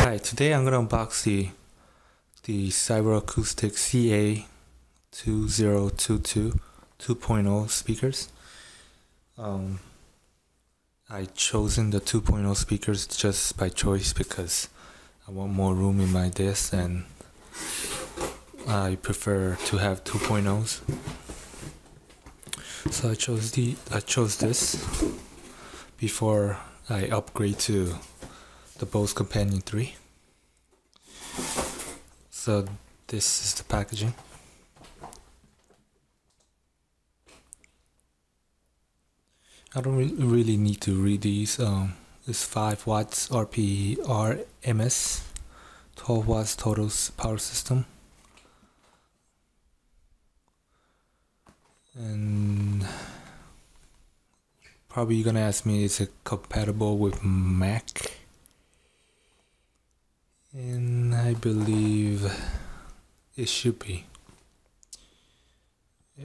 Alright, today I'm gonna unbox the Acoustics CA 2022 2.0 speakers. I chosen the 2.0 speakers just by choice because I want more room in my desk and I prefer to have 2.0s. So I chose this before I upgrade to the Bose Companion 3. So this is the packaging. I don't really need to read these. It's 5 watts RPRMS, 12 watts total power system. And probably you're gonna ask me, is it compatible with Mac? And I believe it should be.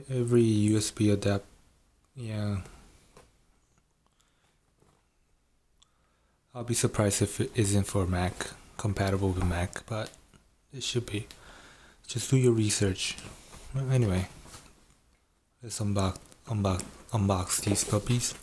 Every USB adapter, yeah. I'll be surprised if it isn't for Mac, compatible with Mac, but it should be. Just do your research. Well, anyway, let's unbox these puppies.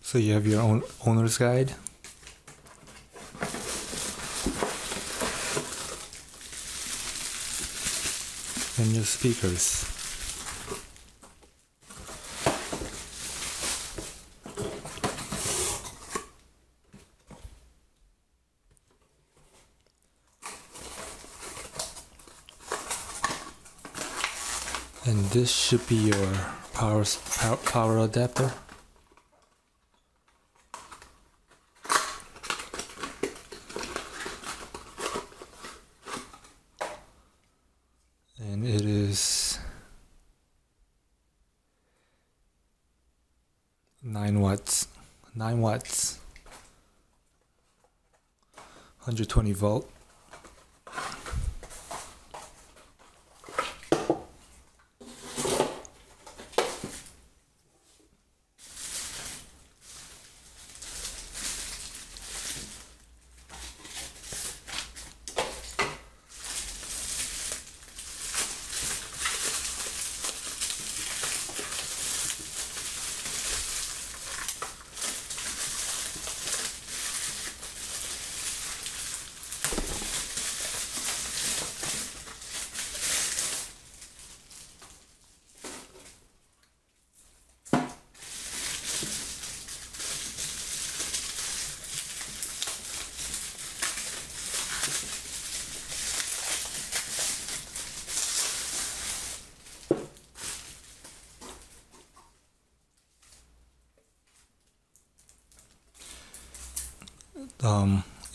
So you have your own owner's guide. And your speakers. And this should be your power adapter. And it is 9 watts, 120 volt.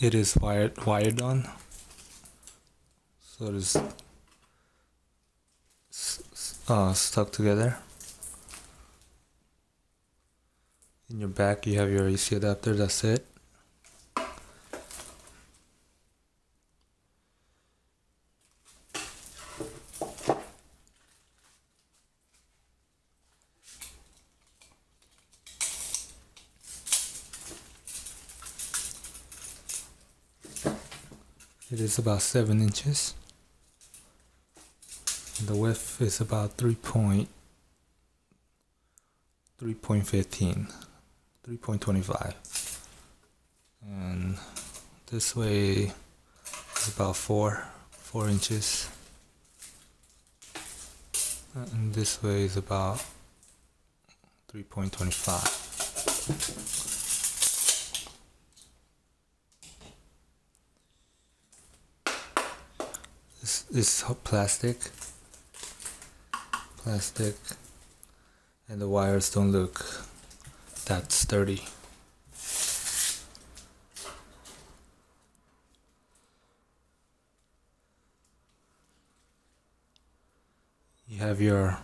It is wired on, so it is stuck together. In your back you have your AC adapter, that's it. It is about 7 inches. The width is about 3.25, and this way is about 4 inches, and this way is about 3.25. This is plastic, and the wires don't look that sturdy. You have your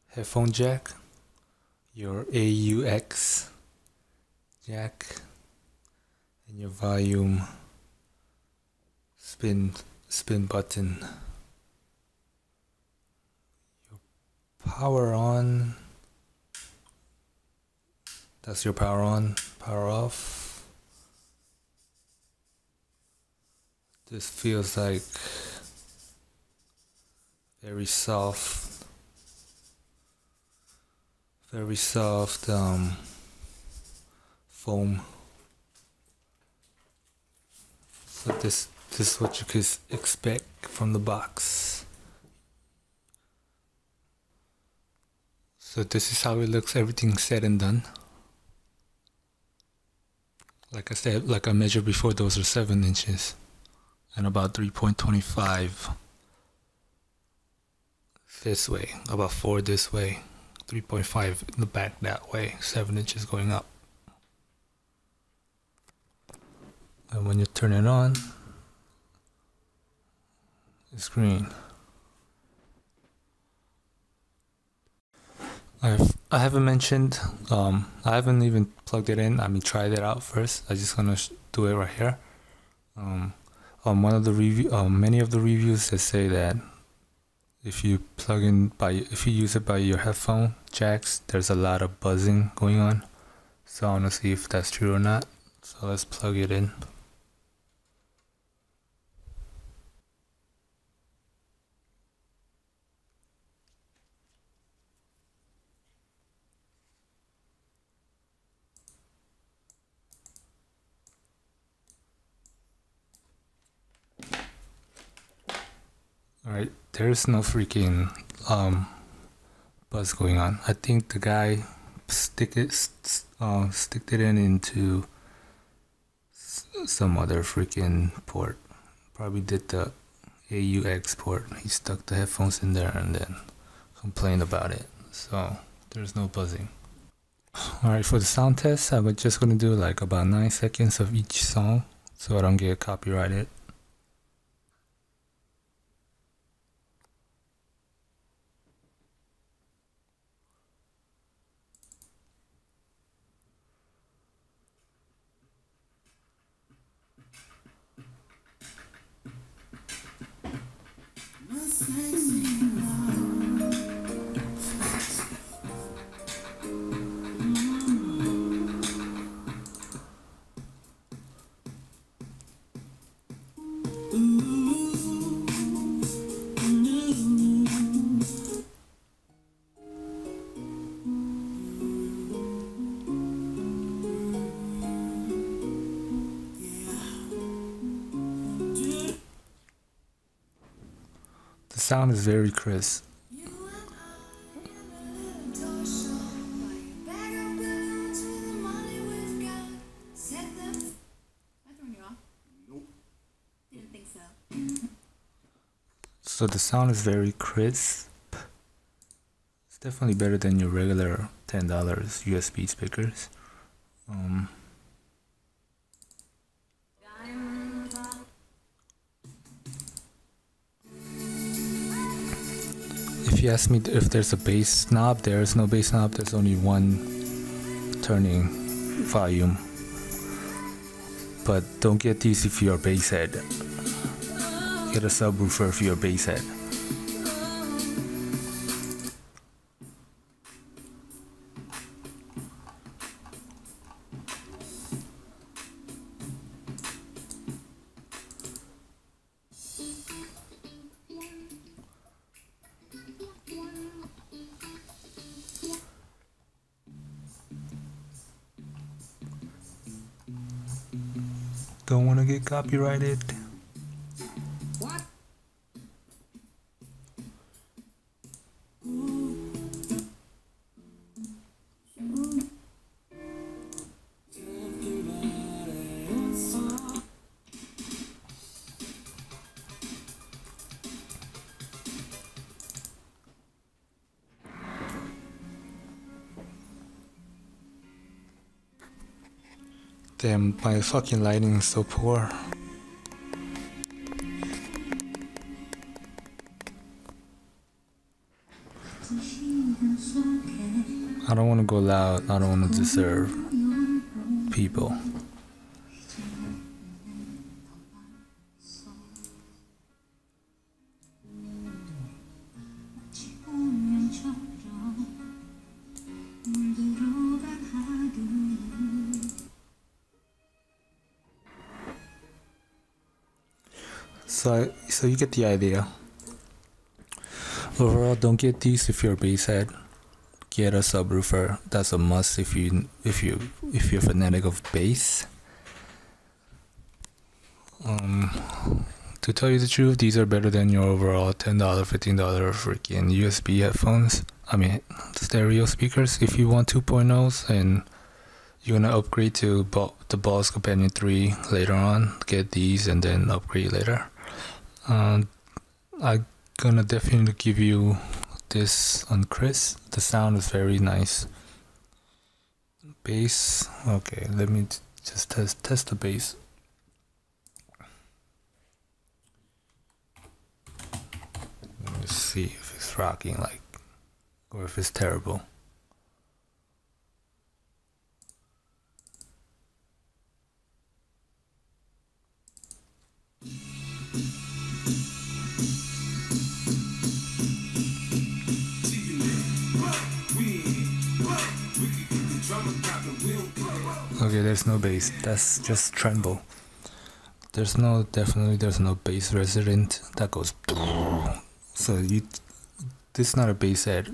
headphone jack, your AUX jack, and your volume spin button. Your power on. That's your power on, power off. This feels like very soft foam. So this is what you could expect from the box. So this is how it looks, everything said and done. Like I said, like I measured before, those are 7 inches and about 3.25 this way, about 4 this way, 3.5 in the back that way, 7 inches going up. And when you turn it on, it's green. I haven't mentioned, I haven't even plugged it in. I mean, tried it out first. I just gonna do it right here. On one of the many of the reviews, they say that if you use it by your headphone jacks, there's a lot of buzzing going on. So I wanna see if that's true or not. So let's plug it in. Alright, there's no freaking buzz going on. I think the guy sticked it into some other freaking port. Probably did the AUX port. He stuck the headphones in there and then complained about it. So there's no buzzing. Alright, for the sound test, I'm just gonna do like about 9 seconds of each song so I don't get copyrighted. The sound is very crisp. So the sound is very crisp. It's definitely better than your regular $10 USB speakers. If you ask me if there's a bass knob, there is no bass knob. There's only one turning volume. But don't get these if you're a bass head. Get a subwoofer if you're a bass head. Don't want to get copyrighted. What? Damn, my fucking lighting is so poor. I don't want to go loud. I don't want to disturb people. So you get the idea. Overall, don't get these if you're a bass head. Get a subwoofer. That's a must if you're fanatic of bass. To tell you the truth, these are better than your overall $10, $15 freaking USB headphones. I mean, stereo speakers. If you want 2.0s and you're gonna upgrade to the Boss Companion 3 later on, get these and then upgrade later. I'm gonna definitely give you this on Chris. The sound is very nice. Bass. Okay, let me just test the bass. Let me see if it's rocking like, or if it's terrible. Okay, there's no bass. That's just tremble. There's no bass resident that goes. So this is not a bass head.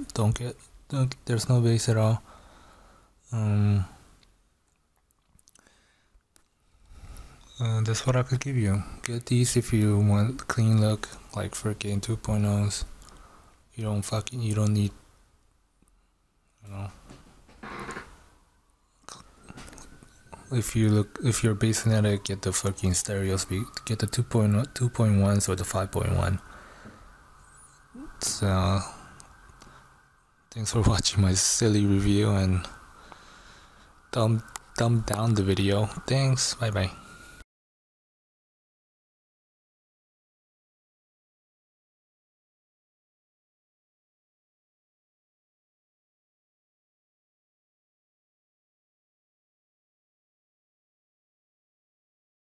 There's no bass at all. That's what I could give you. Get these if you want clean look, like freaking 2.0s. You don't need, you know. If you're a bass fanatic, get the fucking stereo speak. Get the 2.1s or the 5.1. So, thanks for watching my silly review and thumb down the video. Thanks. Bye bye.